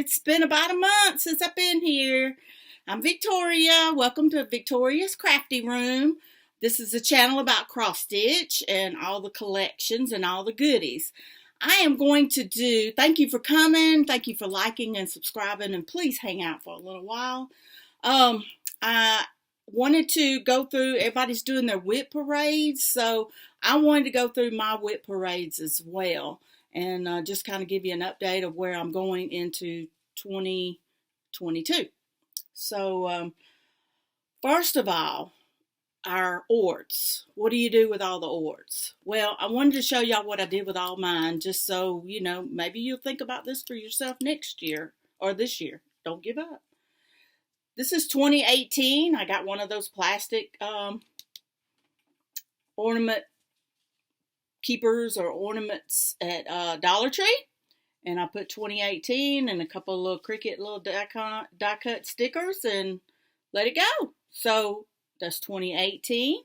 It's been about a month since I've been here. I'm Victoria. Welcome to Victoria's Crafty Room. This is a channel about cross stitch and all the collections and all the goodies. I am going to do, thank you for coming, thank you for liking and subscribing, and please hang out for a little while. I wanted to go through, everybody's doing their WIP parades, so I wanted to go through my WIP parades as well. And just kind of give you an update of where I'm going into 2022. So first of all, our orts. What do you do with all the orts? Well, I wanted to show y'all what I did with all mine, just so, you know, maybe you'll think about this for yourself next year or this year. Don't give up. This is 2018. I got one of those plastic ornament keepers or ornaments at Dollar Tree, and I put 2018 and a couple of little Cricut little die cut stickers and let it go. So that's 2018.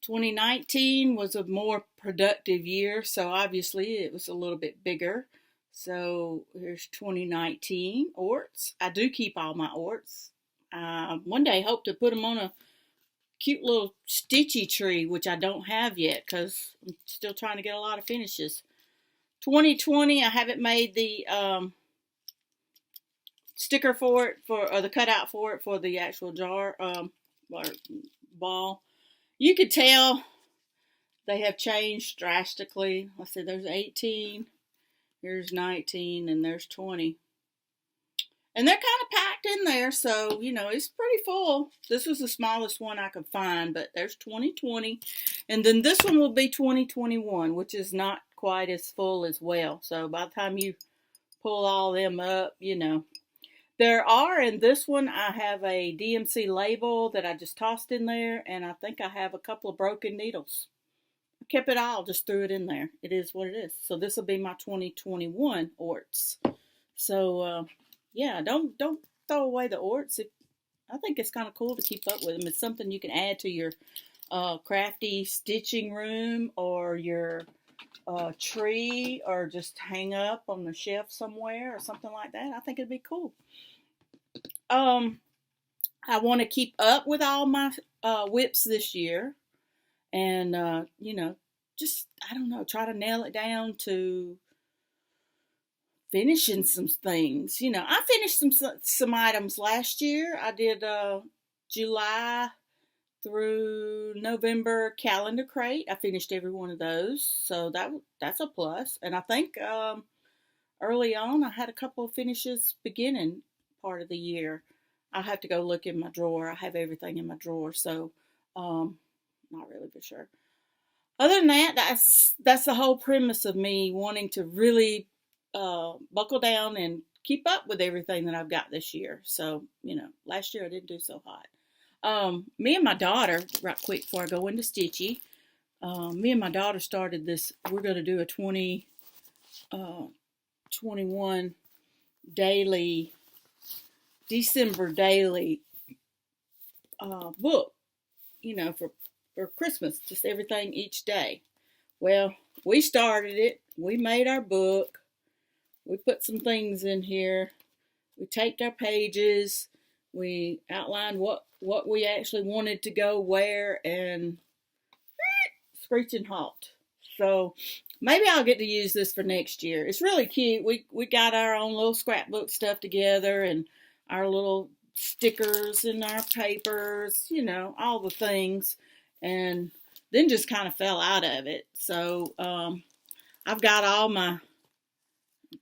2019 was a more productive year, so obviously it was a little bit bigger. So here's 2019 orts. I do keep all my orts. One day hope to put them on a cute little stitchy tree, which I don't have yet because I'm still trying to get a lot of finishes. 2020, I haven't made the sticker for it, or the cutout for it for the actual jar or ball. You could tell they have changed drastically. Let's see, there's 18, here's 19, and there's 20. And they're kind of packed in there, so, you know, it's pretty full. This was the smallest one I could find, but there's 2020. And then this one will be 2021, which is not quite as full as well. So by the time you pull all them up, you know. There are, in this one, I have a DMC label that I just tossed in there, and I think I have a couple of broken needles. I kept it all, just threw it in there. It is what it is. So this will be my 2021 orts. So, yeah, don't throw away the orts. I think it's kind of cool to keep up with them. It's something you can add to your crafty stitching room or your tree, or just hang up on the shelf somewhere or something like that. I think it'd be cool. I want to keep up with all my WIPs this year, and you know, just, I don't know, try to nail it down to finishing some things. You know, I finished some items last year. I did July through November calendar crate. I finished every one of those, so that's a plus. And I think early on I had a couple of finishes beginning part of the year. I'll have to go look in my drawer. I have everything in my drawer, so not really for sure. Other than that, that's the whole premise of me wanting to really buckle down and keep up with everything that I've got this year. So, you know, last year I didn't do so hot. Me and my daughter, right quick before I go into Stitchy, me and my daughter started this. We're going to do a 2021 daily, December daily book, you know, for Christmas, just everything each day. Well, we started it. We made our book. We put some things in here. We taped our pages. We outlined what we actually wanted to go where, and screeching halt. So maybe I'll get to use this for next year. It's really cute. We got our own little scrapbook stuff together, and our little stickers and our papers, you know, all the things, and then just kind of fell out of it. So I've got all my,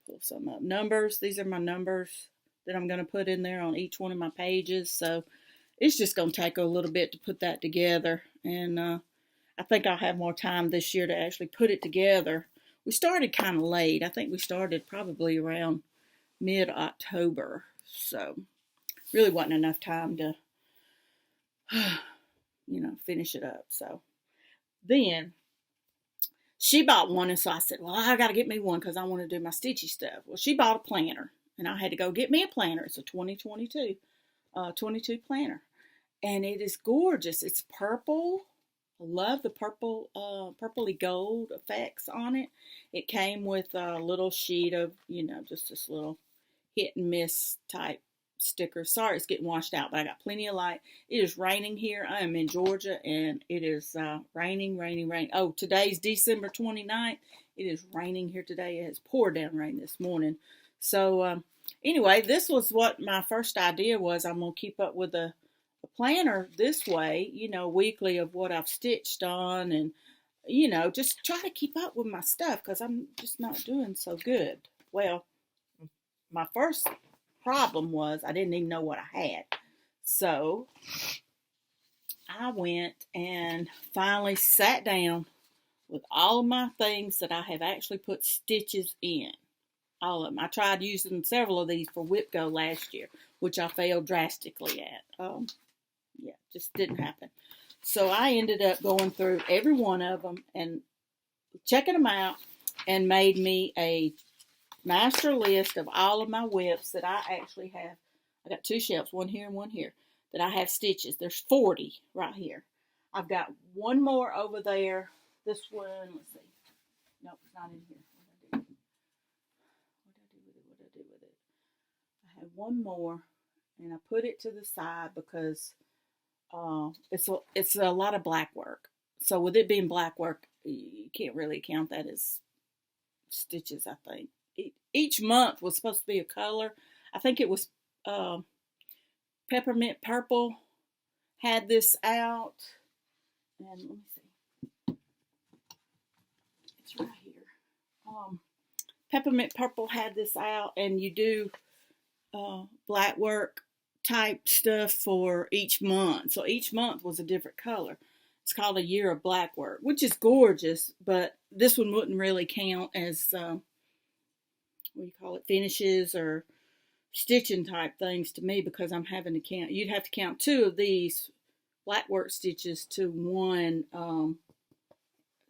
pull some up, numbers. These are my numbers that I'm going to put in there on each one of my pages. So it's just going to take a little bit to put that together. And I think I'll have more time this year to actually put it together. We started kind of late. I think we started probably around mid-October. So really wasn't enough time to, you know, finish it up. So then she bought one, and so I said, well, I got to get me one because I want to do my stitchy stuff. Well, she bought a planner, and I had to go get me a planner. It's a 2022 planner, and it is gorgeous. It's purple I love the purple, purpley gold effects on it. It came with a little sheet of, just this little hit and miss type sticker. Sorry, it's getting washed out, but I got plenty of light. It is raining here. I am in Georgia, and it is raining, raining, rain. Oh, today's December 29th. It is raining here today. It has poured down rain this morning. So, anyway, this was what my first idea was. I'm going to keep up with the planner this way, weekly of what I've stitched on, and, just try to keep up with my stuff because I'm just not doing so good. Well, my first problem was I didn't even know what I had. So I went and finally sat down with all of my things that I have actually put stitches in. All of them. I tried using several of these for WIP Go last year, which I failed drastically at. Yeah, just didn't happen. So I ended up going through every one of them and checking them out and made me a master list of all of my WIPs that I actually have. I got 2 shelves, one here and one here, that I have stitches. There's 40 right here. I've got one more over there. This one, let's see. Nope, it's not in here. What did I do with it? I have one more, and I put it to the side because it's a lot of black work. So with it being black work, you can't really count that as stitches, I think. Each month was supposed to be a color. I think it was Peppermint Purple had this out. And let me see. It's right here. Peppermint Purple had this out, and you do black work type stuff for each month. So each month was a different color. It's called a year of black work, which is gorgeous, but this one wouldn't really count as finishes or stitching type things to me because I'm having to count. You'd have to count 2 of these black work stitches to one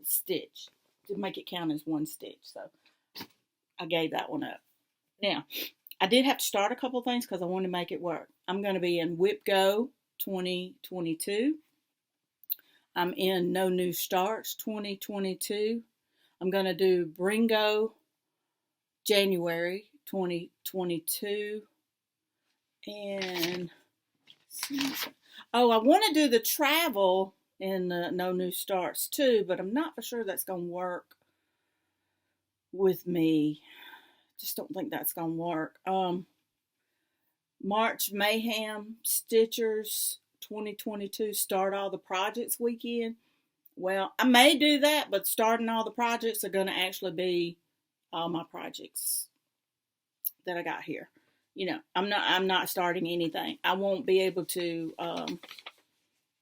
stitch to make it count as one stitch. So I gave that one up. Now, I did have to start a couple things because I wanted to make it work. I'm going to be in WIP Go 2022. I'm in No New Starts 2022. I'm going to do Bringo January 2022. And I want to do the travel in the No New Starts too, but I'm not for sure that's going to work with me. Just don't think that's going to work. March Mayhem Stitchers 2022 Start All the Projects weekend. Well, I may do that, but starting all the projects are going to actually be all my projects that I got here. I'm not starting anything. I won't be able to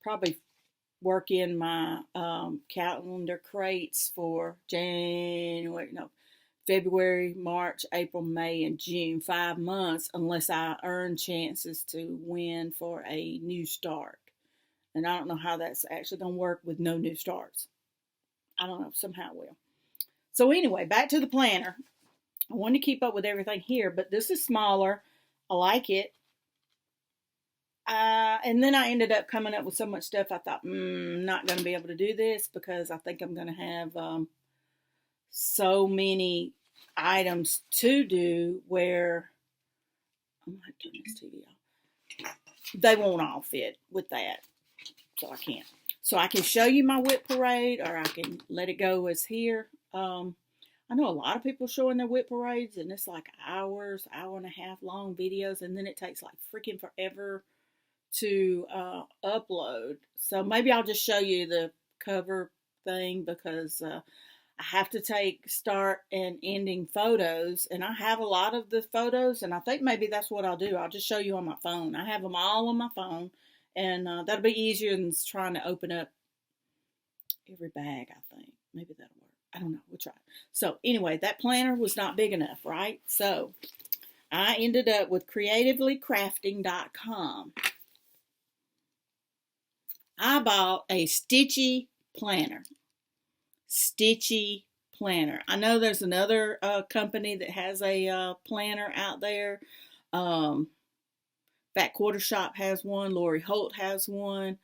probably work in my calendar crates for February, March, April, May, and June, 5 months, unless I earn chances to win for a new start. And I don't know how that's actually going to work with no new starts. I don't know, somehow it will. So anyway, back to the planner. I want to keep up with everything here, but this is smaller. I like it. And then I ended up coming up with so much stuff, I thought, I'm not going to be able to do this because I think I'm going to have so many items to do where I might turn this TV off. They won't all fit with that, so I can't. So I can show you my WIP parade, or I can let it go as here. I know a lot of people showing their WIP parades, and it's like hour and a half long videos, and then it takes like freaking forever to upload. So maybe I'll just show you the cover thing because I have to take start and ending photos, and I have a lot of the photos, and I think maybe that's what I'll do. I'll just show you on my phone. I have them all on my phone, and that'll be easier than trying to open up every bag, I think. Maybe that'll work. I don't know. We'll try. So anyway, that planner was not big enough, right? So I ended up with creativelycrafting.com. I bought a Stitchy Planner. Stitchy Planner. I know there's another company that has a planner out there. Fat Quarter Shop has one. Lori Holt has one.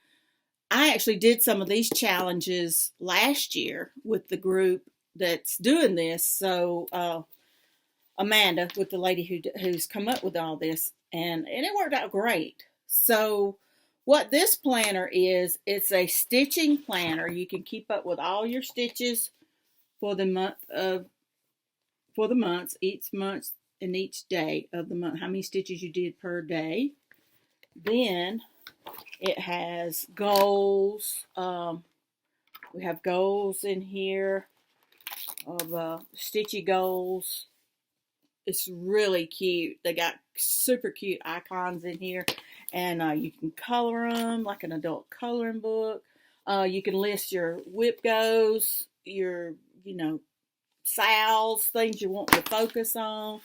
I actually did some of these challenges last year with the group that's doing this. So Amanda, with the lady who's come up with all this, and it worked out great. So what this planner is, it's a stitching planner. You can keep up with all your stitches for the months, each month and each day of the month, how many stitches you did per day. Then it has goals. We have goals in here of stitchy goals. It's really cute. They got super cute icons in here, and you can color them like an adult coloring book. You can list your WIP goals, your sales, things you want to focus on.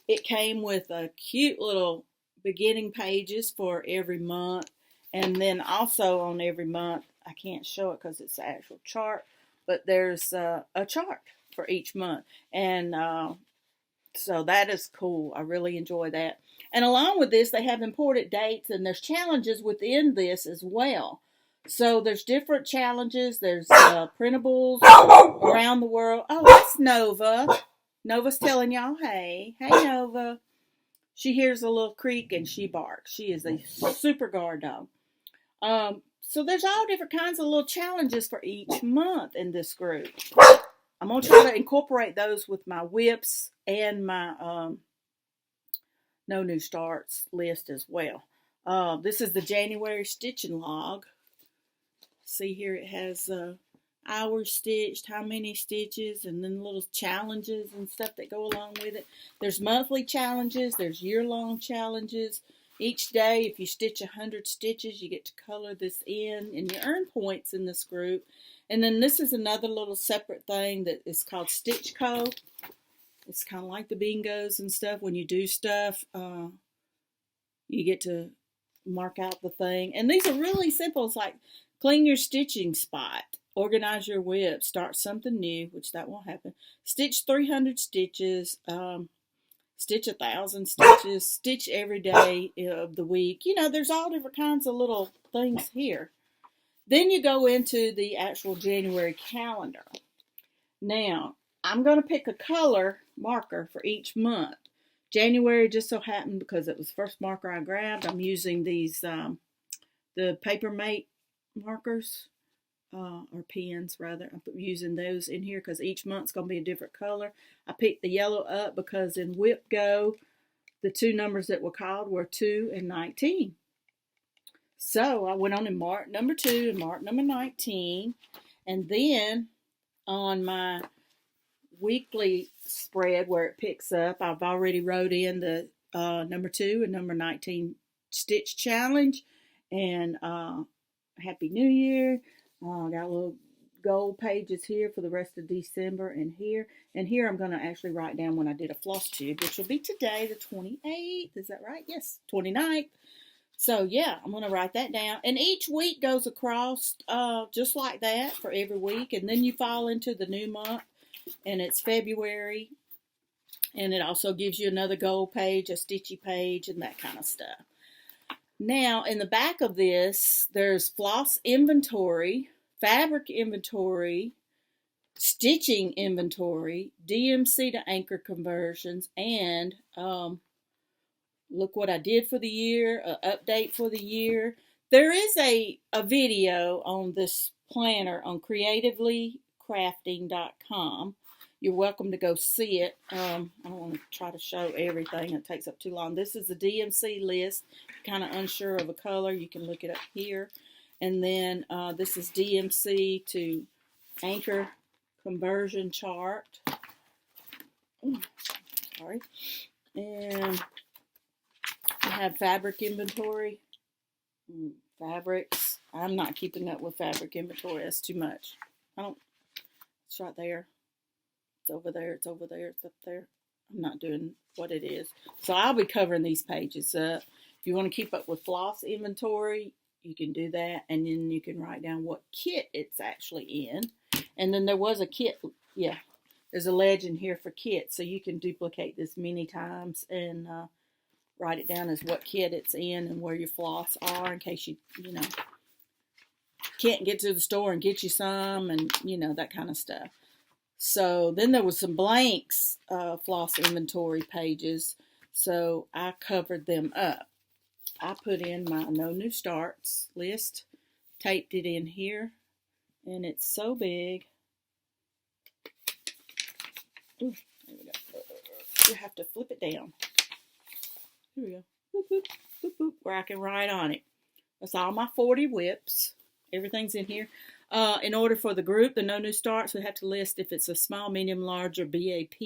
It came with a cute little beginning pages for every month, and then also on every month, I can't show it because it's the actual chart, but there's a chart for each month, and so that is cool. I really enjoy that. And along with this, they have important dates, and there's challenges within this as well. So there's different challenges. There's printables around the world. Oh, that's Nova. Nova's telling y'all, hey. Hey, Nova. She hears a little creak and she barks. She is a super guard dog. So there's all different kinds of little challenges for each month in this group. I'm going to try to incorporate those with my WIPs and my No New Starts list as well. This is the January stitching log. See here it has hours stitched, how many stitches, and then little challenges and stuff that go along with it. There's monthly challenges. There's year-long challenges. Each day, if you stitch 100 stitches, you get to color this in, and you earn points in this group. And then this is another little separate thing that is called Stitch Cove. It's kind of like the bingos and stuff. When you do stuff, you get to mark out the thing. And these are really simple. It's like clean your stitching spot, organize your WIP, start something new, which that won't happen. Stitch 300 stitches, stitch 1,000 stitches, stitch every day of the week. There's all different kinds of little things here. Then you go into the actual January calendar. Now, I'm going to pick a color marker for each month. January just so happened, because it was the first marker I grabbed, I'm using these, the Papermate markers, or pens rather. I'm using those in here because each month's going to be a different color. I picked the yellow up because in WIP Go, the two numbers that were called were 2 and 19. So I went on and marked number 2 and marked number 19. And then on my weekly spread where it picks up, I've already wrote in the number 2 and number 19 stitch challenge. And Happy New Year. Got little gold pages here for the rest of December and here. And here I'm going to actually write down when I did a Flosstube, which will be today, the 28th. Is that right? Yes, 29th. So, yeah, I'm going to write that down. And each week goes across just like that for every week. And then you fall into the new month, and it's February. And it also gives you another gold page, a stitchy page, and that kind of stuff. Now, in the back of this, there's floss inventory, fabric inventory, stitching inventory, DMC to anchor conversions, and look what I did for the year, an update for the year. There is a video on this planner on creativelycrafting.com. You're welcome to go see it. I don't want to try to show everything. It takes up too long. This is the DMC list. Kind of unsure of a color, you can look it up here. And then this is DMC to anchor conversion chart. Sorry. And I have fabric inventory. Fabrics. I'm not keeping up with fabric inventory. That's too much. It's right there. It's over there. It's over there. It's up there. I'm not doing what it is. So I'll be covering these pages up. If you want to keep up with floss inventory, you can do that. And then you can write down what kit it's actually in. And then there was a kit. Yeah. There's a legend here for kit. So you can duplicate this many times and write it down as what kit it's in and where your floss are in case you can't get to the store and get you some, and you know, that kind of stuff. So then there was some blanks, floss inventory pages, so I covered them up. I put in my no new starts list, taped it in here, and it's so big. Ooh, there we go. You have to flip it down. Here we go. Boop, boop, boop, boop, where I can write on it. That's all my 40 WIPs. Everything's in here. In order for the group, the no new starts, we have to list if it's a small, medium, large, or BAP.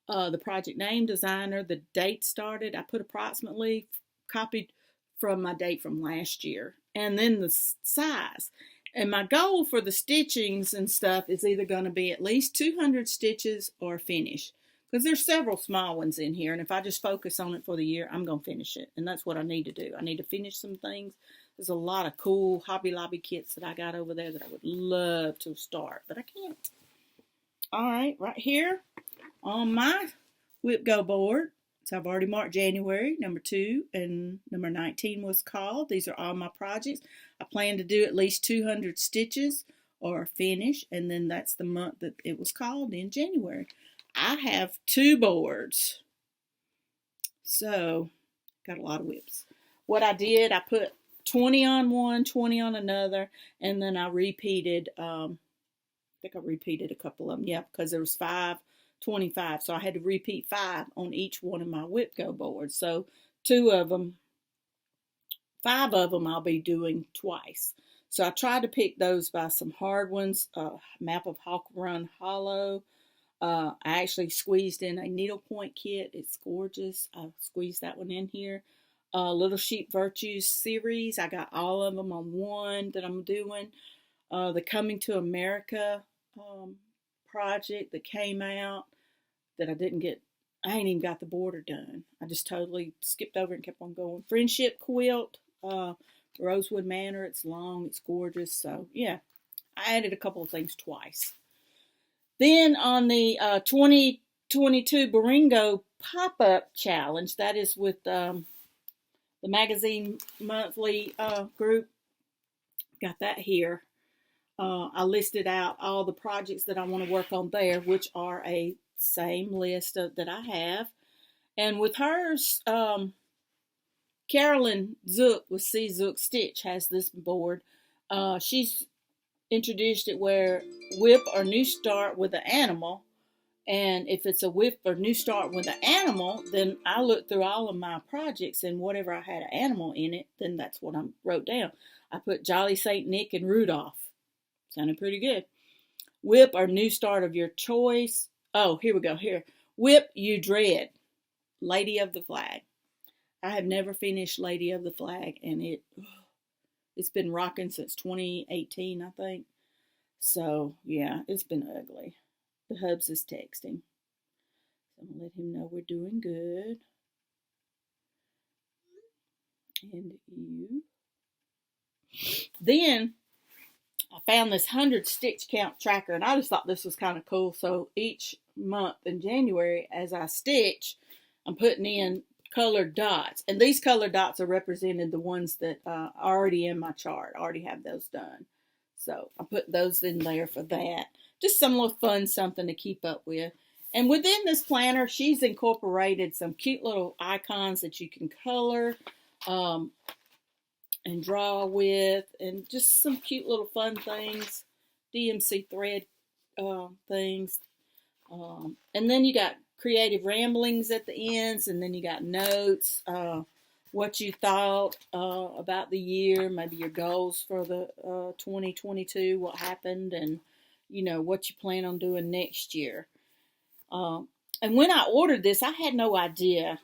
The project name, designer, the date started. I put approximately, copied from my date from last year. And then the size. And my goal for the stitchings and stuff is either going to be at least 200 stitches or finish. Because there's several small ones in here. And if I just focus on it for the year, I'm going to finish it. And that's what I need to do. I need to finish some things. There's a lot of cool Hobby Lobby kits that I got over there that I would love to start. But I can't. Alright, right here on my WIP Go board. So I've already marked January, number 2, and number 19 was called. These are all my projects. I plan to do at least 200 stitches or finish. And then that's the month that it was called in, January. I have 2 boards. So, got a lot of WIPs. What I did, I put 20 on one, 20 on another, and then I repeated, I think I repeated a couple of them. Yeah, because there was 5, 25. So I had to repeat 5 on each one of my WIP Go boards. So 2 of them, 5 of them I'll be doing twice. So I tried to pick those by some hard ones. Map of Hawk Run Hollow. I actually squeezed in a needlepoint kit. It's gorgeous. I squeezed that one in here. Little Sheep Virtues series. I got all of them on one that I'm doing. The Coming to America project that came out that I didn't get. I ain't even got the border done. I just totally skipped over and kept on going. Friendship Quilt. Rosewood Manor. It's long. It's gorgeous. So, yeah. I added a couple of things twice. Then on the 2022 Baringo pop-up challenge, that is with the magazine monthly group, got that here. I listed out all the projects that I want to work on there, which are a same list that I have. And with hers, Carolyn Zook with C. Zook Stitch has this board. She's introduced it where WIP or new start with an animal, and if it's a WIP or new start with an animal, then I look through all of my projects, and whatever I had an animal in it, then that's what I wrote down. I put Jolly St. Nick and Rudolph. Sounded pretty good. WIP or new start of your choice. Oh, here we go. Here, WIP you dread. Lady of the Flag. I have never finished Lady of the Flag, and it's been rocking since 2018, I think. So, yeah, it's been ugly. The Hubs is texting. So I'm going to let him know we're doing good. And you. Then, I found this 100 stitch count tracker, and I just thought this was kind of cool. So, each month in January, as I stitch, I'm putting in colored dots, and these colored dots are represented the ones that are already in my chart. I already have those done, so I put those in there for that. Just some little fun something to keep up with. And within this planner, she's incorporated some cute little icons that you can color and draw with, and just some cute little fun things, DMC thread things, and then you got creative ramblings at the ends, and then you got notes, what you thought about the year, maybe your goals for the 2022, what happened, and you know what you plan on doing next year. And when I ordered this, I had no idea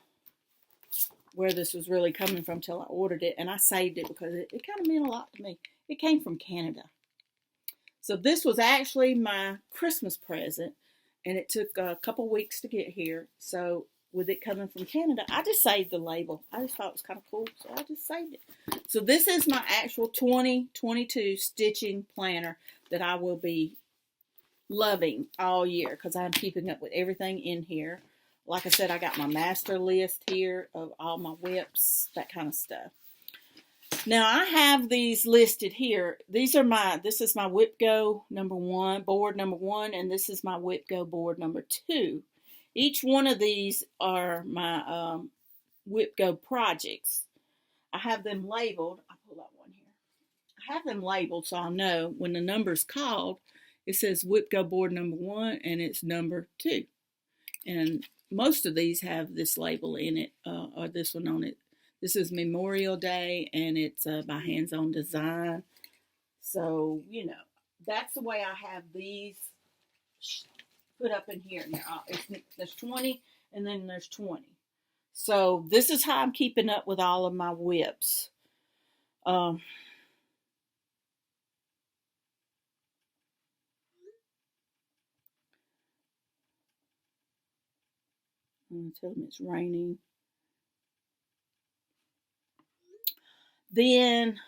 where this was really coming from till I ordered it, and I saved it because it kind of meant a lot to me. It came from Canada. So this was actually my Christmas present, and it took a couple weeks to get here. So with it coming from Canada, I just saved the label. I just thought it was kind of cool, so I just saved it. So this is my actual 2022 stitching planner that I will be loving all year because I'm keeping up with everything in here. Like I said, I got my master list here of all my WIPs, that kind of stuff. Now I have these listed here. This is my WIP Go board number 1, and this is my WIP Go board number 2. Each one of these are my WIP Go projects. I have them labeled. I'll pull out one here. I have them labeled so I'll know when the number's called, it says WIP Go board number 1 and it's number 2. And most of these have this label in it, or this one on it. This is Memorial Day, and it's by Hands On Design. So, you know, that's the way I have these put up in here. Now, there's 20, and then there's 20. So, this is how I'm keeping up with all of my WIPs. I'm going to tell them it's raining. Then,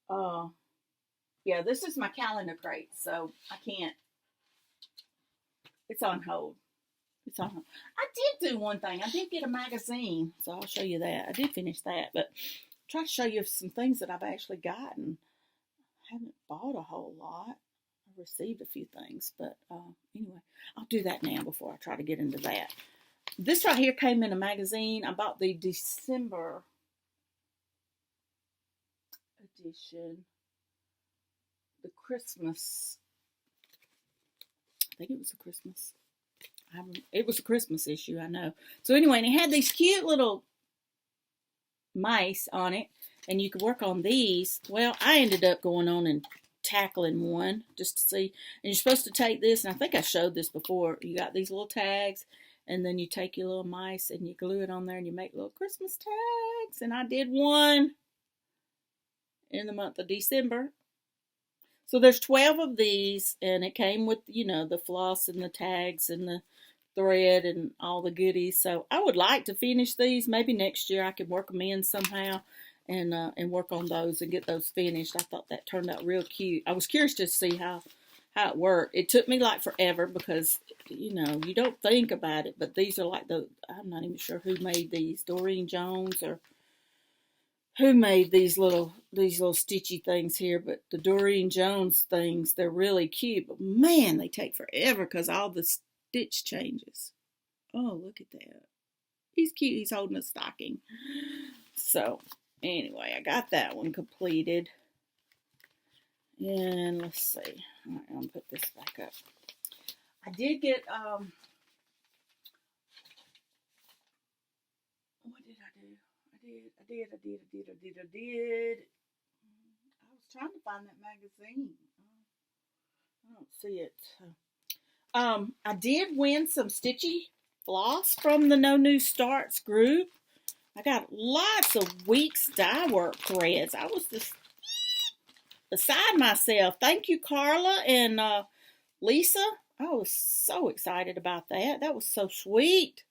yeah, this is my calendar crate, so I can't, it's on hold. It's on hold. I did do one thing. I did get a magazine, so I'll show you that. I did finish that, but I'll try to show you some things that I've actually gotten. I haven't bought a whole lot. I've received a few things, but anyway, I'll do that now before I try to get into that. This right here came in a magazine. I bought the December edition, the Christmas. I think it was a Christmas. It was a Christmas issue, I know. So anyway, and it had these cute little mice on it, and you could work on these. Well, I ended up going on and tackling one just to see. And you're supposed to take this, and I think I showed this before. You got these little tags, and then you take your little mice and you glue it on there, and you make little Christmas tags. And I did one in the month of December. So there's 12 of these, and it came with, you know, the floss and the tags and the thread and all the goodies. So I would like to finish these. Maybe next year I can work them in somehow and work on those and get those finished. I thought that turned out real cute. I was curious to see how it worked. It took me like forever because, you know, you don't think about it, but these are like I'm not even sure who made these, Doreen Jones or who made these little stitchy things here, but the Doreen Jones things, they're really cute, but man, they take forever because all the stitch changes. Oh, look at that. He's cute. He's holding a stocking. So, anyway, I got that one completed. And let's see. All right, I'm going to put this back up. I did get, what did I do? I did. I was trying to find that magazine. I don't see it. I did win some Stitchy Floss from the No New Starts group. I got lots of weeks dye work threads. I was just beside myself. Thank you, Carla and Lisa. I was so excited about that. That was so sweet.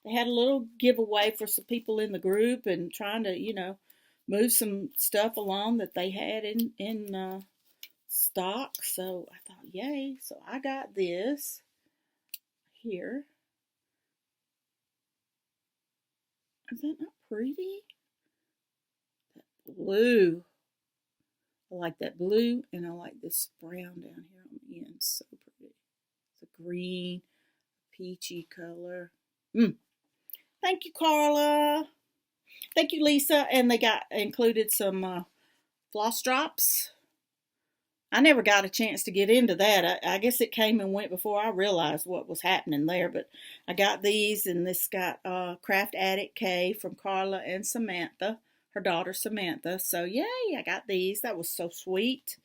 They had a little giveaway for some people in the group and trying to, you know, move some stuff along that they had in stock. So I thought, yay. So I got this here. Is that not pretty? That blue. I like that blue, and I like this brown down here on the end. So pretty. It's a green, peachy color. Thank you, Carla. Thank you, Lisa. And they included some floss drops. I never got a chance to get into that. I guess it came and went before I realized what was happening there. But I got these, and this got Craft Addict K from Carla and Samantha, her daughter Samantha. So, yay, I got these. That was so sweet.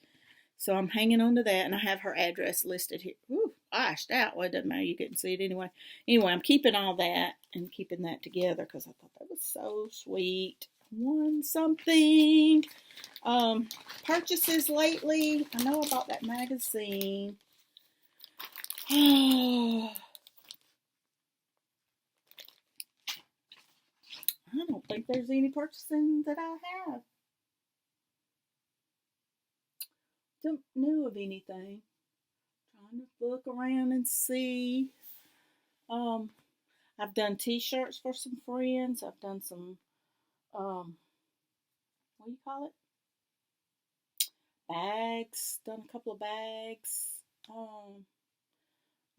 So I'm hanging on to that, and I have her address listed here. Ooh, flashed out. Well, it doesn't matter. You couldn't see it anyway. Anyway, I'm keeping all that and keeping that together because I thought that was so sweet. Won something. Purchases lately. I know about that magazine. I don't think there's any purchasing that I have. Don't know of anything. Trying to look around and see. I've done t-shirts for some friends. I've done some what do you call it? Bags. Done a couple of bags.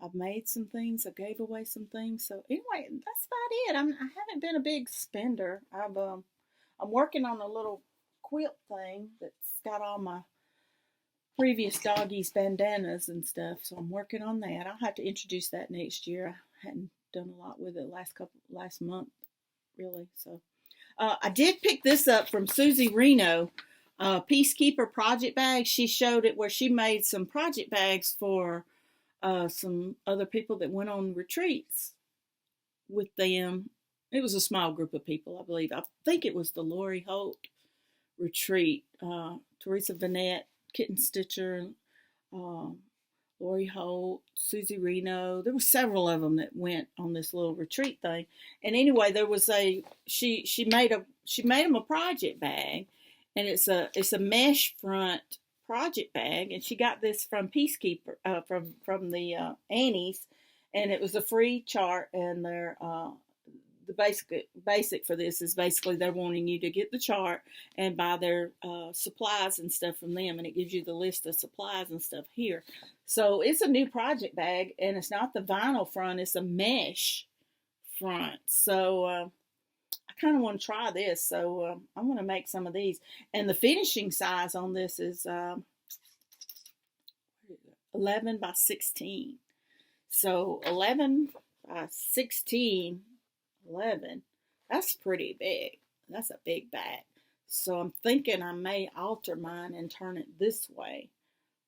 I've made some things. I gave away some things. So anyway, that's about it. I haven't been a big spender. I'm working on a little quilt thing that's got all my previous doggies bandanas and stuff. So I'm working on that. I'll have to introduce that next year. I hadn't done a lot with it last month, really. So I did pick this up from Susie Reno. Peacekeeper project bag. She showed it where she made some project bags for some other people that went on retreats with them. It was a small group of people, I believe. I think it was the Lori Holt retreat. Teresa Vanette, Kitten Stitcher, Lori Holt, Susie Reno. There were several of them that went on this little retreat thing. And anyway, there was she made them a project bag, and it's a mesh front project bag, and she got this from Peacekeeper, from the Annie's, and it was a free chart, and the basic for this is basically they're wanting you to get the chart and buy their supplies and stuff from them, and it gives you the list of supplies and stuff here. So it's a new project bag, and it's not the vinyl front, it's a mesh front. So I kind of want to try this, so I'm going to make some of these. And the finishing size on this is 11 by 16. So 11 by 16, 11, that's pretty big. That's a big bag. So I'm thinking I may alter mine and turn it this way,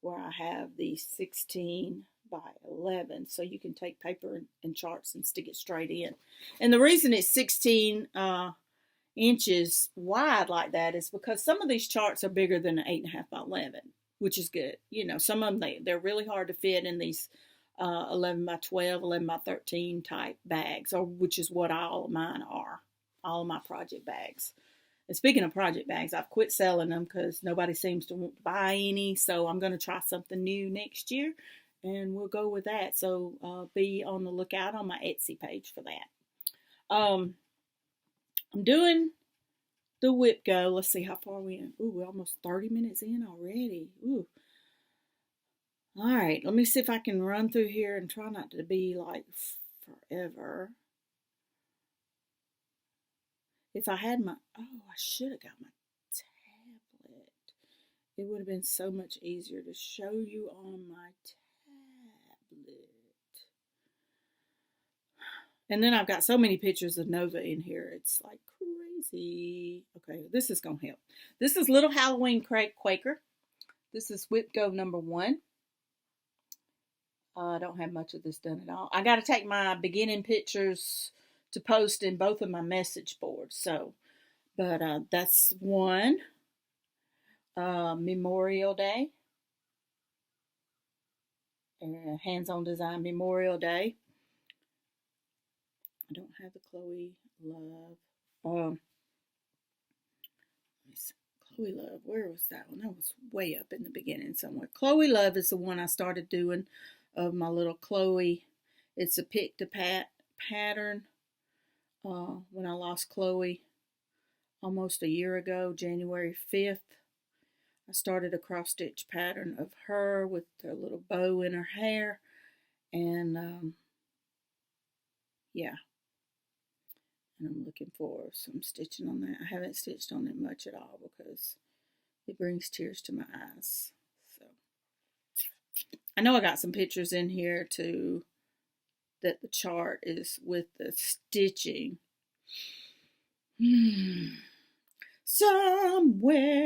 where I have the 16 by 11, so you can take paper and charts and stick it straight in. And the reason it's 16 inches wide like that is because some of these charts are bigger than an 8.5 by 11, which is good. You know, some of them, they're really hard to fit in these 11 by 12, 11 by 13 type bags, which is what all of mine are, all of my project bags. And speaking of project bags, I've quit selling them because nobody seems to want to buy any, so I'm going to try something new next year, and we'll go with that. So be on the lookout on my Etsy page for that. I'm doing the WIP go. Let's see how far we in. Ooh, we're almost 30 minutes in already. Ooh. All right, let me see if I can run through here and try not to be like forever. If I had I should have got my tablet. It would have been so much easier to show you on my tablet. And then I've got so many pictures of Nova in here. It's like crazy. Okay, this is going to help. This is Little Halloween Quaker. This is WIP Go number 1. I don't have much of this done at all. I got to take my beginning pictures to post in both of my message boards. So, but that's one. Memorial Day. Hands-on Design Memorial Day. I don't have the Chloe Love. Chloe Love, where was that one? That was way up in the beginning somewhere. Chloe Love is the one I started doing of my little Chloe. It's a pick to pattern. When I lost Chloe almost a year ago, January 5th, I started a cross stitch pattern of her with her little bow in her hair, and yeah, and I'm looking for some stitching on that. I haven't stitched on it much at all because it brings tears to my eyes. So I know I got some pictures in here too that the chart is with the stitching somewhere.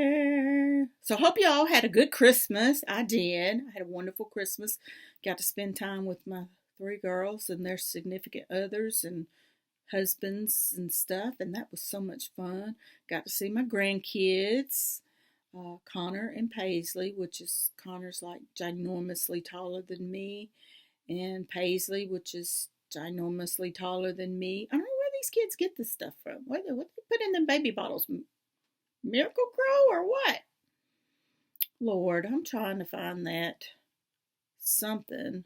So hope you all had a good Christmas. I did. I had a wonderful Christmas. Got to spend time with my 3 girls and their significant others and husbands and stuff, and that was so much fun. Got to see my grandkids, Connor and Paisley, which is Connor's like ginormously taller than me, and Paisley, which is ginormously taller than me. I don't know where these kids get this stuff from. What they put in them baby bottles? Miracle Grow or what? Lord, I'm trying to find that something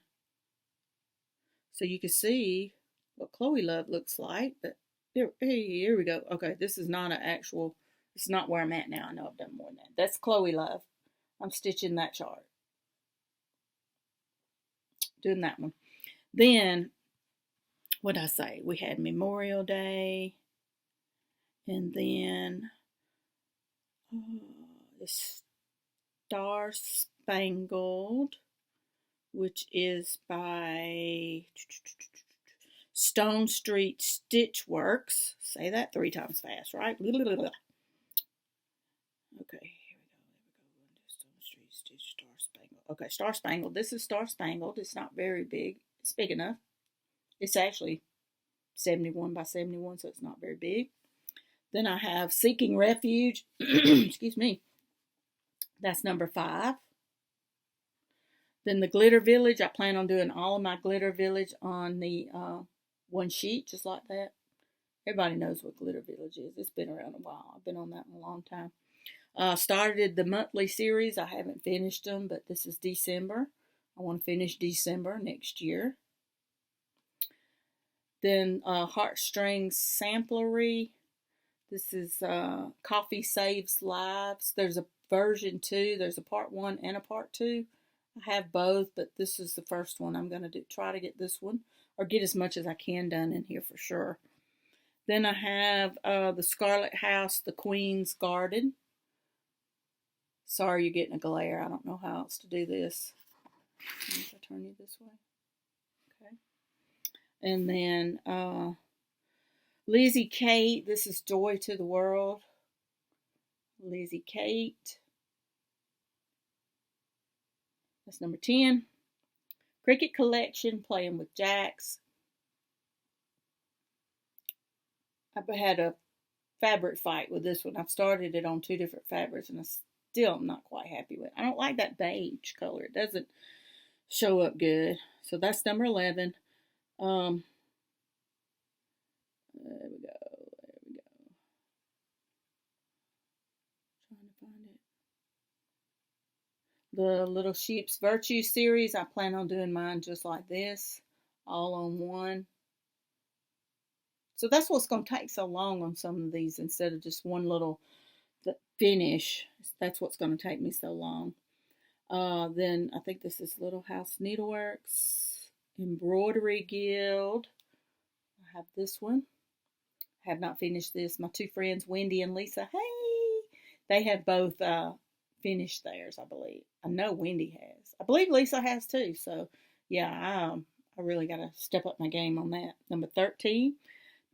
so you can see what Chloe Love looks like. But here we go. Okay, this is not an actual It's not where I'm at now. I know I've done more than that. That's Chloe Love. I'm stitching that chart. Doing that one. Then, what did I say? We had Memorial Day. And then it's Star Spangled, which is by Stone Street Stitch Works. Say that 3 times fast, right? Okay, here we go. Stone Street Stitch Star Spangled. Okay, Star Spangled. This is Star Spangled. It's not very big. It's big enough. It's actually 71 by 71, so it's not very big. Then I have Seeking Refuge. Excuse me. That's number 5. Then the Glitter Village. I plan on doing all of my Glitter Village on the one sheet, just like that. Everybody knows what Glitter Village is. It's been around a while. I've been on that one a long time. Started the monthly series. I haven't finished them, but this is December. I want to finish December next year. Then Heartstrings Samplery. This is Coffee Saves Lives. There's a version 2. There's a part 1 and a part 2. I have both, but this is the first one. I'm going to try to get this one, or get as much as I can done in here for sure. Then I have the Scarlet House, the Queen's Garden. Sorry you're getting a glare. I don't know how else to do this. If I turn you this way. Okay. And then Lizzie Kate. This is Joy to the World. Lizzie Kate. That's number 10. Cricket Collection, Playing with Jacks. I've had a fabric fight with this one. I've started it on 2 different fabrics, and I still am not quite happy with it. I don't like that beige color. It doesn't show up good. So that's number 11. There we go. There we go. Trying to find it. The Little Sheep's Virtue series. I plan on doing mine just like this, all on one. So that's what's going to take so long on some of these, instead of just one little finish. That's what's going to take me so long. Then I think this is Little House Needleworks, Embroidery Guild. I have this one. I have not finished this. My 2 friends, Wendy and Lisa, hey, they have both finished theirs, I believe. I know Wendy has. I believe Lisa has too. So yeah, I really got to step up my game on that. Number 13.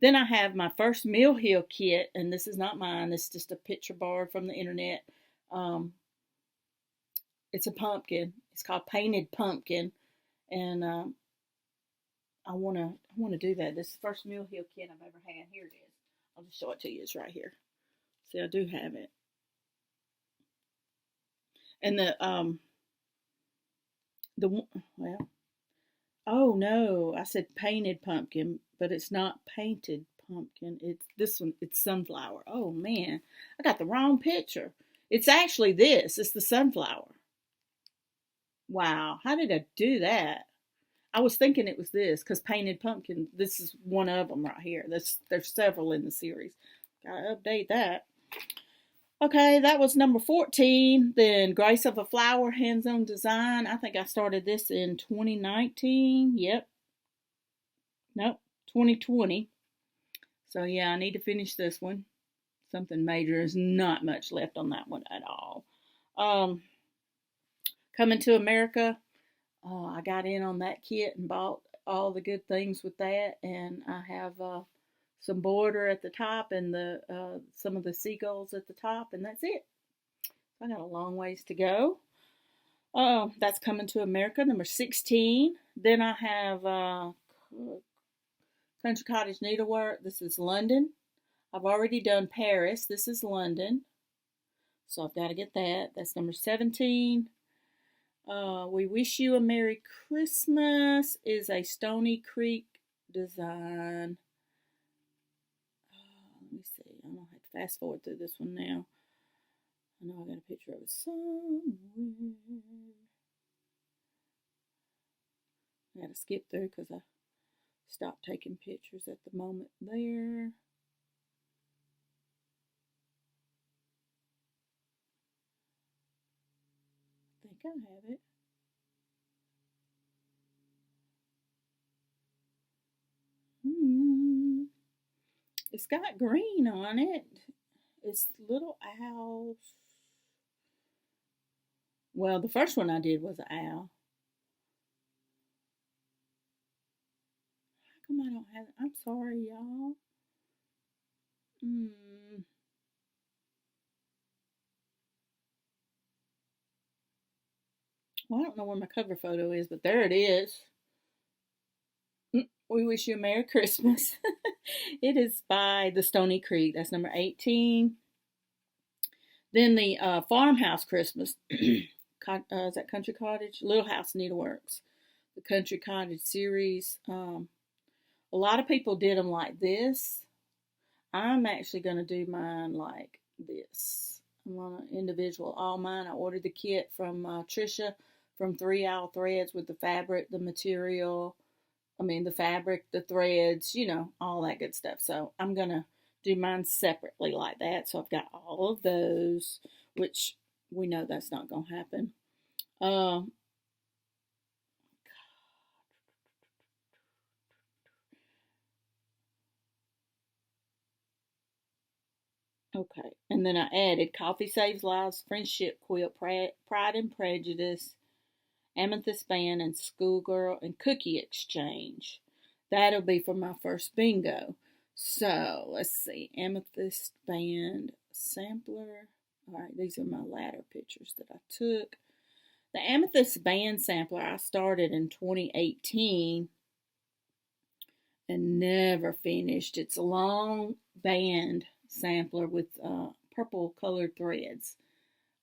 Then I have my first Mill Hill kit, and this is not mine. This is just a picture borrowed from the internet. It's a pumpkin. It's called Painted Pumpkin, and I wanna do that. This is the first Mill Hill kit I've ever had. Here it is. I'll just show it to you. It's right here. See, I do have it. And well, oh no, I said Painted Pumpkin, but it's not Painted Pumpkin. It's this one. It's Sunflower. Oh man, I got the wrong picture. It's actually this. It's the Sunflower. Wow, how did I do that? I was thinking it was this, because Painted Pumpkin, this is one of them right here. There's several in the series. Gotta update that. Okay, that was number 14. Then Grace of a Flower, hands-on design. I think I started this in 2019. Yep. Nope, 2020. So yeah, I need to finish this one. Something major. There's not much left on that one at all. Coming to America. I got in on that kit and bought all the good things with that. And I have some border at the top and some of the seagulls at the top, and that's it. I got a long ways to go. That's Coming to America, number 16. Then I have Country Cottage Needlework. This is London. I've already done Paris. This is London. So I've got to get that. That's number 17. We Wish You a Merry Christmas is a Stony Creek design. Let me see. I don't have to fast forward through this one now. I know I got a picture of it somewhere. I got to skip through because I stopped taking pictures at the moment there. I have it. It's got green on it. It's little owls. Well, the first one I did was an owl. How come I don't have it? I'm sorry, y'all. Well, I don't know where my cover photo is, but there it is. We wish you a Merry Christmas. It is by the Stony Creek. That's number 18. Then the Farmhouse Christmas. Is that Country Cottage? Little House Needleworks. The Country Cottage series. A lot of people did them like this. I'm actually going to do mine like this. I'm going to individual all mine. I ordered the kit from Trisha from 3 Owl Threads with the fabric, the material, the fabric, the threads, all that good stuff. So I'm going to do mine separately like that. So I've got all of those, which we know that's not going to happen. Okay, and then I added Coffee Saves Lives, Friendship Quilt, Pride and Prejudice, Amethyst Band, and Schoolgirl and Cookie Exchange. That'll be for my first bingo. So, let's see. Amethyst Band sampler. Alright, these are my ladder pictures that I took. The Amethyst Band sampler I started in 2018 and never finished. It's a long band sampler with purple colored threads.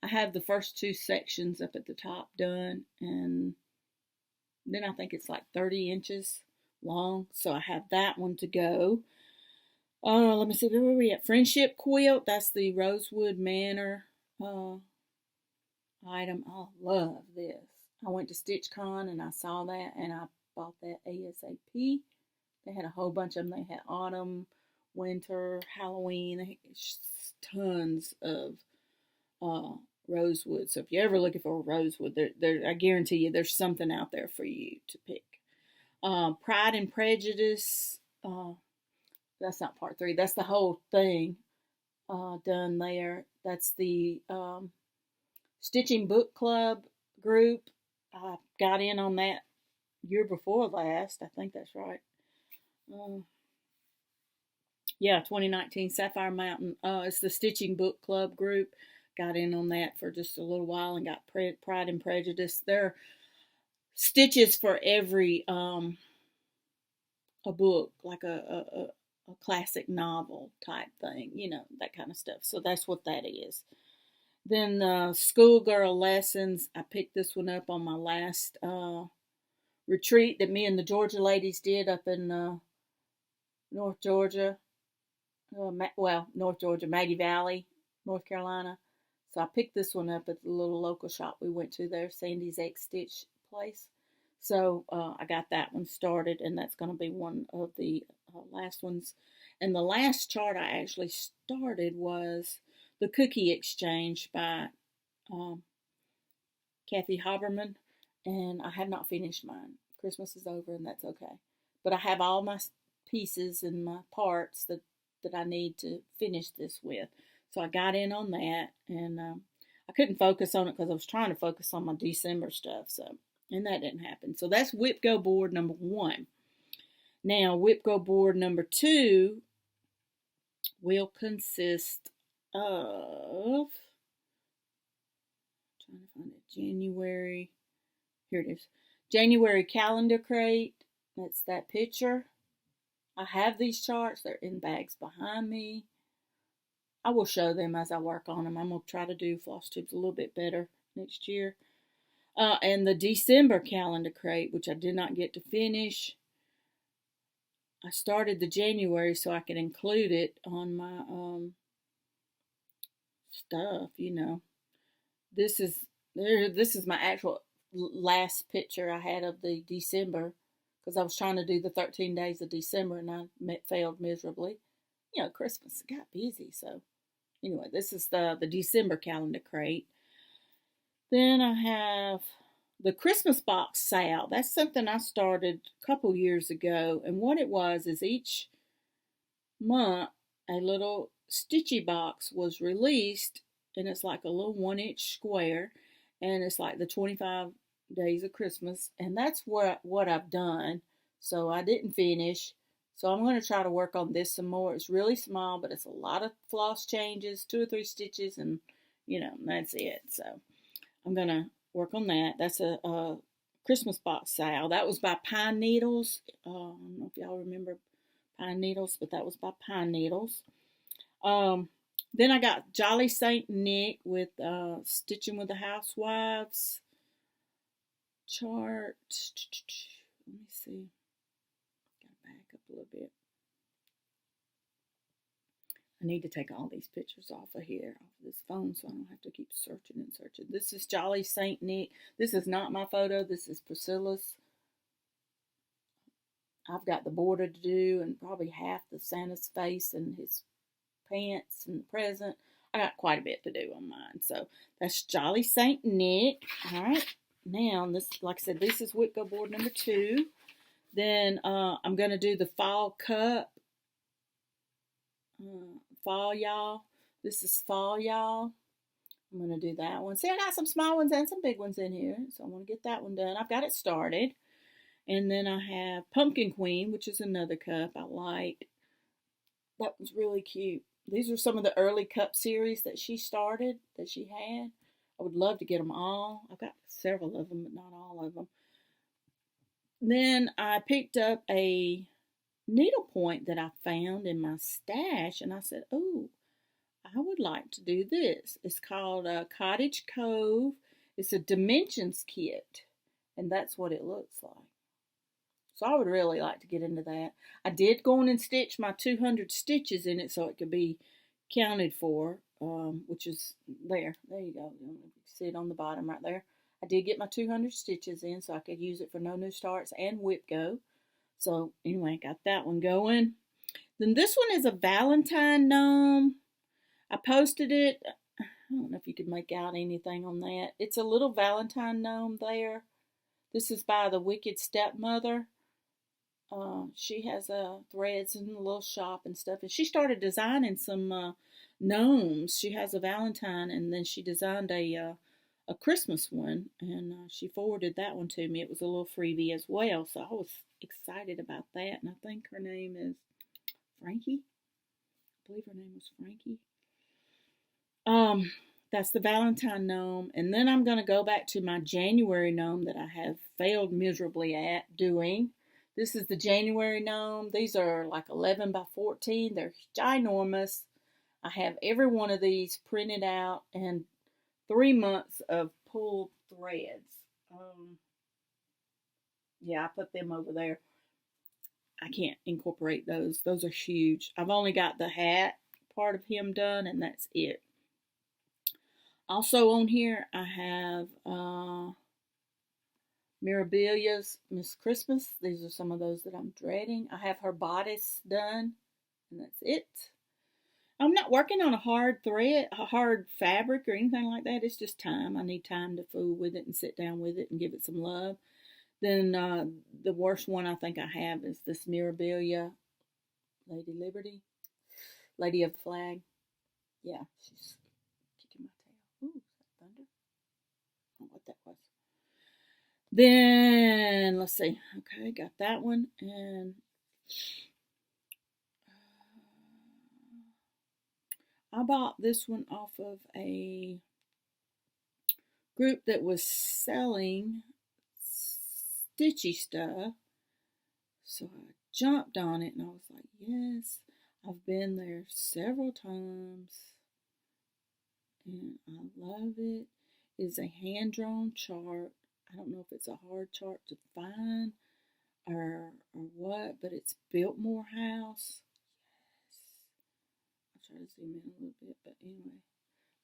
I have the first 2 sections up at the top done, and then I think it's like 30 inches long, so I have that one to go. Let me see, where were we at? Friendship Quilt, that's the Rosewood Manor item. I love this. I went to StitchCon and I saw that, and I bought that ASAP. They had a whole bunch of them. They had autumn, winter, Halloween, tons of rosewood. So if you're ever looking for a rosewood, I guarantee you there's something out there for you to pick. Pride and Prejudice, that's not part 3. That's the whole thing done there. That's the Stitching Book Club group. I got in on that year before last. I think that's right. Yeah, 2019 Sapphire Mountain. It's the Stitching Book Club group. Got in on that for just a little while and got Pride and Prejudice. There are stitches for every a book, like a classic novel type thing, that kind of stuff. So that's what that is. Then Schoolgirl Lessons. I picked this one up on my last retreat that me and the Georgia ladies did up in North Georgia. North Georgia, Maggie Valley, North Carolina. So I picked this one up at the little local shop we went to there, Sandy's X Stitch place. So I got that one started, and that's going to be one of the last ones. And the last chart I actually started was the Cookie Exchange by Kathy Haberman, and I have not finished mine. Christmas is over, and that's okay. But I have all my pieces and my parts that I need to finish this with. So I got in on that, and I couldn't focus on it because I was trying to focus on my December stuff. And that didn't happen. So that's WIP Go board number 1. Now, WIP Go board number 2 will consist of, trying to find it, January. Here it is. January calendar crate. That's that picture. I have these charts. They're in bags behind me. I will show them as I work on them. I'm going to try to do Flosstubes a little bit better next year. And the December calendar crate, which I did not get to finish. I started the January so I could include it on my stuff, This is my actual last picture I had of the December, because I was trying to do the 13 days of December and I failed miserably. Christmas got busy, so anyway, this is the December calendar crate. Then I have the Christmas box sale. That's something I started a couple years ago. And what it was is each month a little Stitchy box was released. And it's like a little 1-inch square. And it's like the 25 days of Christmas. And that's what I've done. So I didn't finish. So I'm going to try to work on this some more. It's really small, but it's a lot of floss changes, 2 or 3 stitches, and that's it. So I'm going to work on that. That's a Christmas box sale. That was by Pine Needles. I don't know if y'all remember Pine Needles, but that was by Pine Needles. Then I got Jolly Saint Nick with Stitching with the Housewives chart. Let me see. Back up a little bit. I need to take all these pictures off of this phone, so I don't have to keep searching and searching. This is Jolly Saint Nick. This is not my photo. This is Priscilla's. I've got the border to do and probably half the Santa's face and his pants and present. I got quite a bit to do on mine. So that's Jolly Saint Nick. All right. Now, this, like I said, this is WIP Go board number 2. Then I'm going to do the Fall Cup. Fall Y'all. This is Fall Y'all. I'm going to do that one. See, I got some small ones and some big ones in here. So I want to get that one done. I've got it started. And then I have Pumpkin Queen, which is another cup I like. That was really cute. These are some of the early cup series that she started, that she had. I would love to get them all. I've got several of them, but not all of them. Then I picked up a needlepoint that I found in my stash, and I said, oh, I would like to do this. It's called Cottage Cove. It's a dimensions kit, and that's what it looks like. So I would really like to get into that. I did go in and stitch my 200 stitches in it so it could be counted for, which is there. There you go. You see it on the bottom right there. I did get my 200 stitches in so I could use it for No New Starts and WIP Go. So anyway, got that one going. Then this one is a Valentine Gnome. I posted it. I don't know if you could make out anything on that. It's a little Valentine Gnome there. This is by the Wicked Stepmother. She has threads in the little shop and stuff. And she started designing some gnomes. She has a Valentine, and then she designed a Christmas one. And she forwarded that one to me. It was a little freebie as well. So I was excited about that. And I think her name is Frankie. I believe her name was Frankie. That's the Valentine Gnome. And then I'm going to go back to my January gnome that I have failed miserably at doing. This is the January gnome. These are like 11 by 14. They're ginormous. I have every one of these printed out and 3 months of pulled threads. Yeah, I put them over there. I can't incorporate those. Those are huge. I've only got the hat part of him done, and that's it. Also on here, I have Mirabilia's Miss Christmas. These are some of those that I'm dreading. I have her bodice done, and that's it. I'm not working on a hard fabric or anything like that. It's just time. I need time to fool with it and sit down with it and give it some love. Then the worst one I think I have is this Mirabilia Lady Liberty. Lady of the Flag. Yeah, she's kicking my tail. Ooh, is that thunder? I don't know what that was. Then, let's see. Okay, got that one. And I bought this one off of a group that was selling stitchy stuff. So I jumped on it and I was like, yes, I've been there several times. And I love it. It's a hand-drawn chart. I don't know if it's a hard chart to find or what, but it's Biltmore House. Yes. I'll try to zoom in a little bit, but anyway,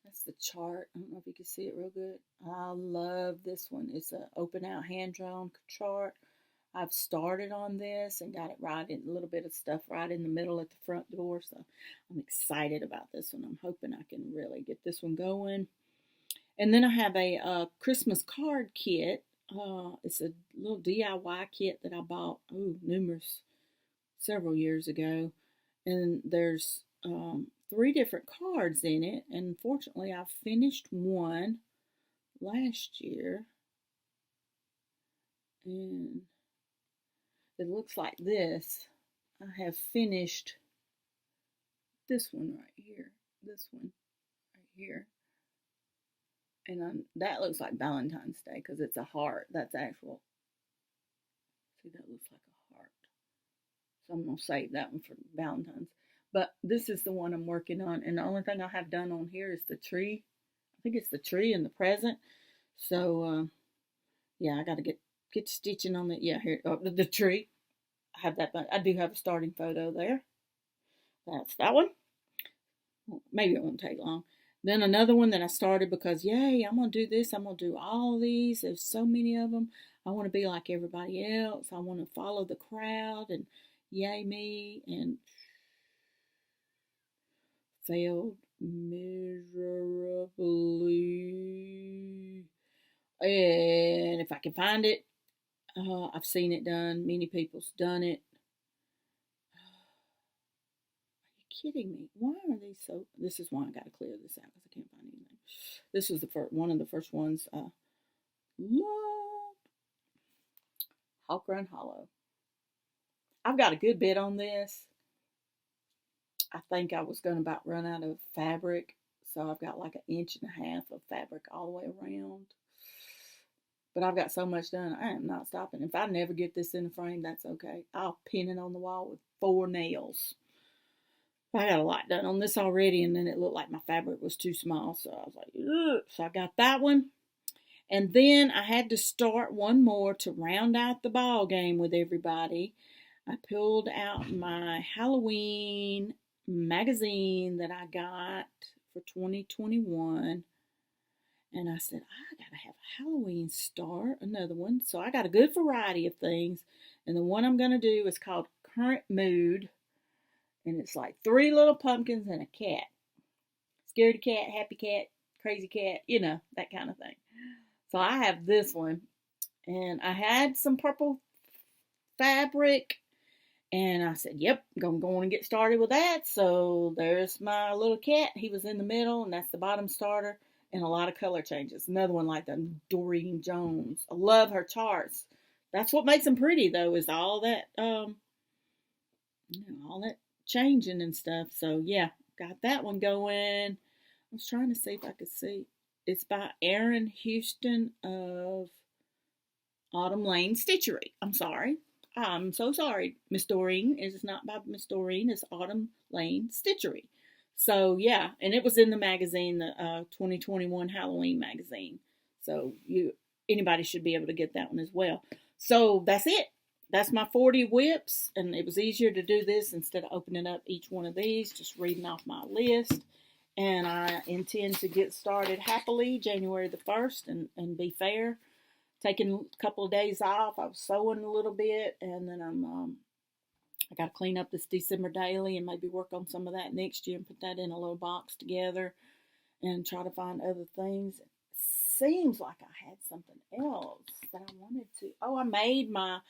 that's the chart. I don't know if you can see it real good. I love this one. It's an open out hand-drawn chart. I've started on this and got it right in a little bit of stuff right in the middle at the front door, so I'm excited about this one. I'm hoping I can really get this one going. And then I have a Christmas card kit. It's a little DIY kit that I bought, several years ago. And there's 3 different cards in it. And fortunately, I finished one last year. And it looks like this. I have finished this one right here. This one right here. And that looks like Valentine's Day because it's a heart. That's actual. See, that looks like a heart. So I'm going to save that one for Valentine's. But this is the one I'm working on. And the only thing I have done on here is the tree. I think it's the tree and the present. So, yeah, I got to get stitching on it. Yeah, here, the tree. I have that. I do have a starting photo there. That's that one. Maybe it won't take long. Then another one that I started because, yay, I'm going to do this. I'm going to do all of these. There's so many of them. I want to be like everybody else. I want to follow the crowd and yay me. And failed miserably. And if I can find it, I've seen it done. Many people's done it. Kidding me? Why are they so? This is why I got to clear this out because I can't find anything. This was one of the first ones. Loved Hawk Run Hollow. I've got a good bit on this. I think I was going to about run out of fabric, so I've got like 1.5 inches of fabric all the way around. But I've got so much done, I am not stopping. If I never get this in the frame, that's okay. I'll pin it on the wall with 4 nails. I got a lot done on this already, and then it looked like my fabric was too small, so I was like, ugh. So I got that one. And then I had to start one more to round out the ball game with everybody. I pulled out my Halloween magazine that I got for 2021. And I said, I got to have a Halloween start, another one. So I got a good variety of things. And the one I'm going to do is called Current Mood. And it's like 3 little pumpkins and a cat. Scaredy cat, happy cat, crazy cat, that kind of thing. So I have this one. And I had some purple fabric. And I said, yep, I'm going to get started with that. So there's my little cat. He was in the middle, and that's the bottom starter. And a lot of color changes. Another one like the Doreen Jones. I love her charts. That's what makes them pretty, though, is all that, all that changing and stuff. So yeah, got that one going. I was trying to see if I could see. It's by Erin Houston of Autumn Lane Stitchery. I'm so sorry, Miss Doreen. It's not by Miss Doreen. It's Autumn Lane Stitchery. So yeah, and it was in the magazine, the 2021 Halloween magazine. So anybody should be able to get that one as well. So that's it. That's my 40 WIPs, and it was easier to do this instead of opening up each one of these, just reading off my list. And I intend to get started happily January the 1st and be fair. Taking a couple of days off. I was sewing a little bit, and then I got to clean up this December daily and maybe work on some of that next year and put that in a little box together and try to find other things. It seems like I had something else that I wanted to. Oh, I made my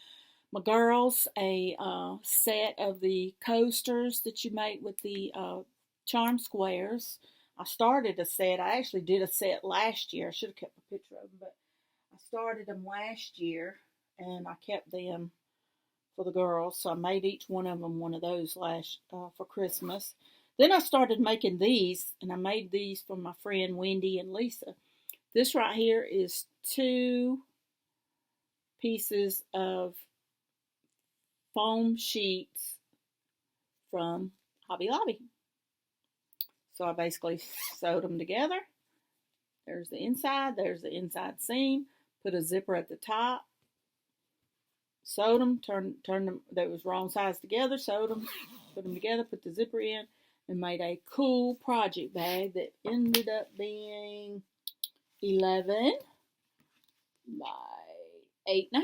girls a set of the coasters that you make with the charm squares. I started a set. I actually did a set last year. I should have kept a picture of them, but I started them last year, and I kept them for the girls. So I made each one of them one of those for Christmas. Then I started making these, and I made these for my friend Wendy and Lisa. This right here is 2 pieces of foam sheets from Hobby Lobby. So I basically sewed them together. There's the inside seam. Put a zipper at the top. Sewed them, turned them, they was wrong size together, sewed them, put them together, put the zipper in, and made a cool project bag that ended up being 11 by 8.5.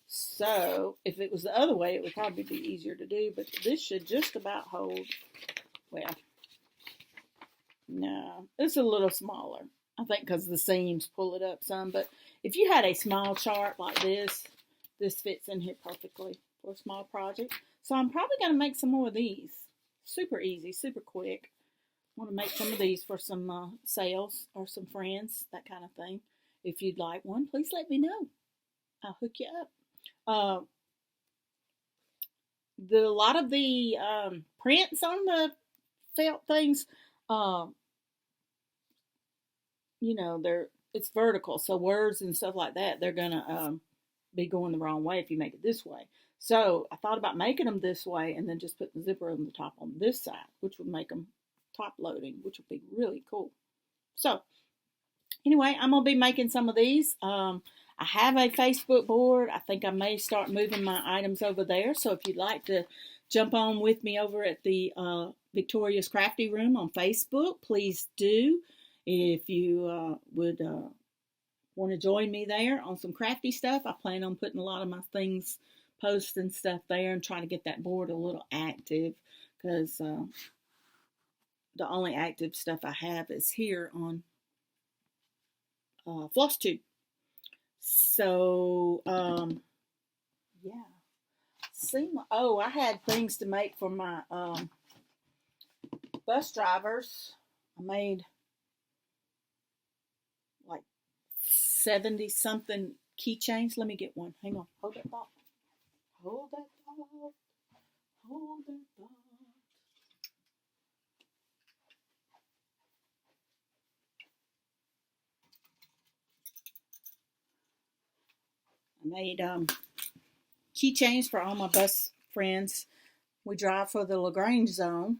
So if it was the other way, it would probably be easier to do, but this should just about hold. Well, no, it's a little smaller. I think because the seams pull it up some. But if you had a small chart like this, this fits in here perfectly for a small project. So I'm probably going to make some more of these. Super easy, super quick. I want to make some of these for some sales or some friends, that kind of thing. If you'd like one, please let me know. I'll hook you up. A lot of the prints on the felt things, you know, it's vertical, so words and stuff like that, they're gonna be going the wrong way if you make it this way. So I thought about making them this way and then just put the zipper on the top on this side, which would make them top loading, which would be really cool. So anyway, I'm gonna be making some of these. I have a Facebook board. I think I may start moving my items over there. So if you'd like to jump on with me over at the Victoria's Crafty Room on Facebook, please do. If you would want to join me there on some crafty stuff, I plan on putting a lot of my things, posts and stuff there, and trying to get that board a little active, because the only active stuff I have is here on Flosstube. So, yeah. Oh, I had things to make for my bus drivers. I made like 70 something keychains. Let me get one. Hang on. Hold that thought. Hold that thought. Hold that thought. I made keychains for all my bus friends. We drive for the LaGrange zone,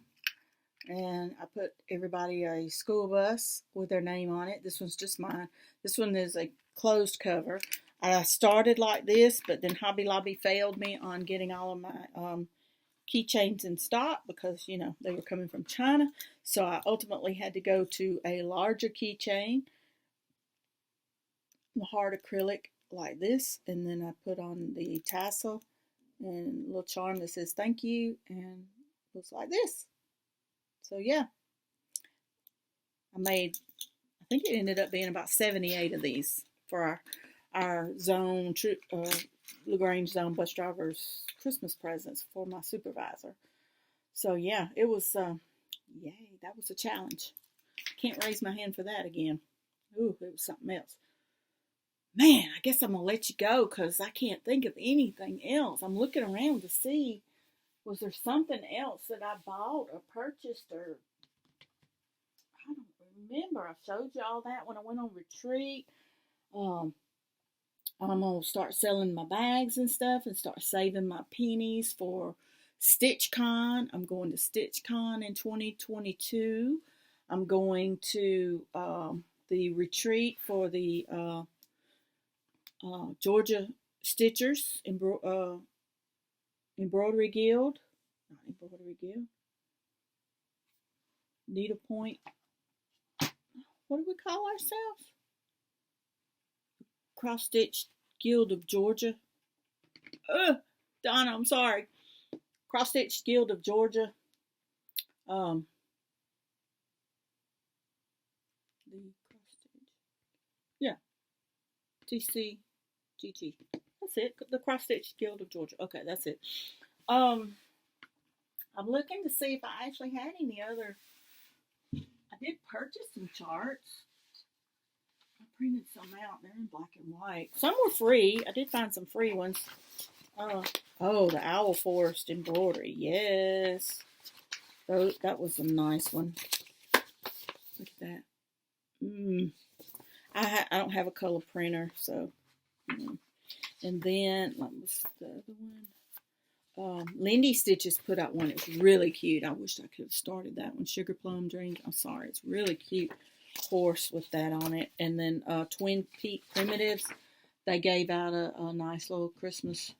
and I put everybody a school bus with their name on it. This one's just mine. This one is a closed cover. I started like this, but then Hobby Lobby failed me on getting all of my keychains in stock because, you know, they were coming from China. So I ultimately had to go to a larger keychain, the hard acrylic like this, and then I put on the tassel and a little charm that says thank you, and looks like this. So yeah, I think it ended up being about 78 of these for our zone, LaGrange zone bus drivers Christmas presents for my supervisor. So yeah, it was, yay, that was a challenge. Can't raise my hand for that again. Ooh, it was something else. Man, I guess I'm going to let you go because I can't think of anything else. I'm looking around to see, was there something else that I bought or purchased, or I don't remember. I showed you all that when I went on retreat. I'm going to start selling my bags and stuff and start saving my pennies for StitchCon. I'm going to StitchCon in 2022. I'm going to the retreat for the Georgia Stitchers Embroidery Guild. Not Embroidery Guild. Needlepoint. What do we call ourselves? Cross Stitch Guild of Georgia. Donna, I'm sorry. Cross Stitch Guild of Georgia. The cross stitch. Yeah. TCGG. That's it. The Cross Stitch Guild of Georgia. Okay, that's it. I'm looking to see if I actually had any other. I did purchase some charts. I printed some out. They're in black and white. Some were free. I did find some free ones. Oh, the Owl Forest embroidery. Yes. That was a nice one. Look at that. I don't have a color printer, so. And then, what was the other one? Lindy Stitches put out one. It was really cute. I wish I could have started that one. Sugar Plum Dreams. I'm sorry. It's really cute horse with that on it. And then Twin Peak Primitives. They gave out a nice little Christmas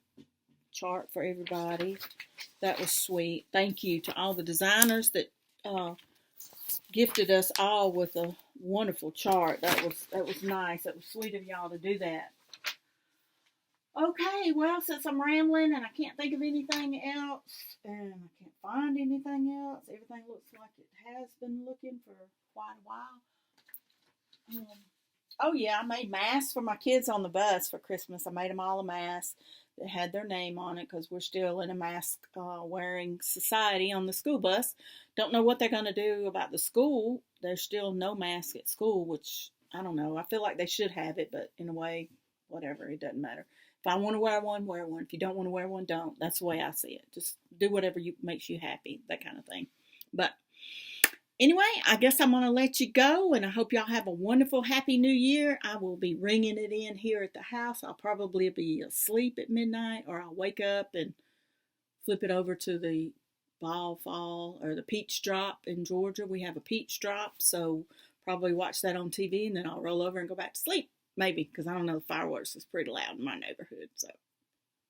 chart for everybody. That was sweet. Thank you to all the designers that gifted us all with a wonderful chart. That was nice. That was sweet of y'all to do that. Okay, well, since I'm rambling and I can't think of anything else, and I can't find anything else, everything looks like it has been looking for quite a while. Oh yeah, I made masks for my kids on the bus for Christmas. I made them all a mask that had their name on it because we're still in a mask wearing society on the school bus. Don't know what they're going to do about the school. There's still no mask at school, which I don't know. I feel like they should have it, but in a way, whatever, it doesn't matter. If I want to wear one, wear one. If you don't want to wear one, don't. That's the way I see it. Just do whatever makes you happy, that kind of thing. But anyway, I guess I'm going to let you go, and I hope y'all have a wonderful, happy new year. I will be ringing it in here at the house. I'll probably be asleep at midnight, or I'll wake up and flip it over to the fall, or the peach drop in Georgia. We have a peach drop, so probably watch that on TV, and then I'll roll over and go back to sleep. Maybe, because I don't know, the fireworks is pretty loud in my neighborhood, so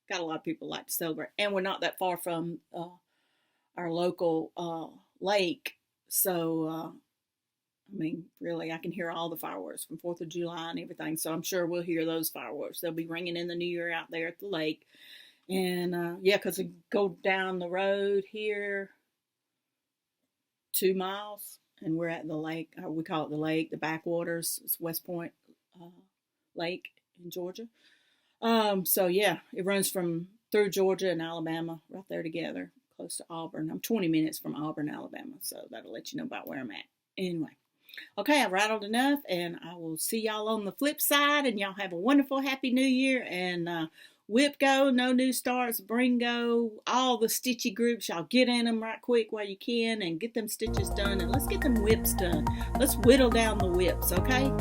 got a lot of people like to celebrate. And we're not that far from our local lake. So, I mean, really, I can hear all the fireworks from 4th of July and everything. So I'm sure we'll hear those fireworks. They'll be ringing in the new year out there at the lake. And, yeah, because we go down the road here 2 miles, and we're at the lake. We call it the lake, the backwaters. It's West Point Lake in Georgia. So, yeah, it runs through Georgia and Alabama right there together, close to Auburn. I'm 20 minutes from Auburn, Alabama, so that'll let you know about where I'm at. Anyway, okay, I've rattled enough, and I will see y'all on the flip side, and y'all have a wonderful, happy new year, and WIP go, no new starts, bring go, all the stitchy groups, y'all get in them right quick while you can, and get them stitches done, and let's get them WIPs done. Let's whittle down the WIPs, okay?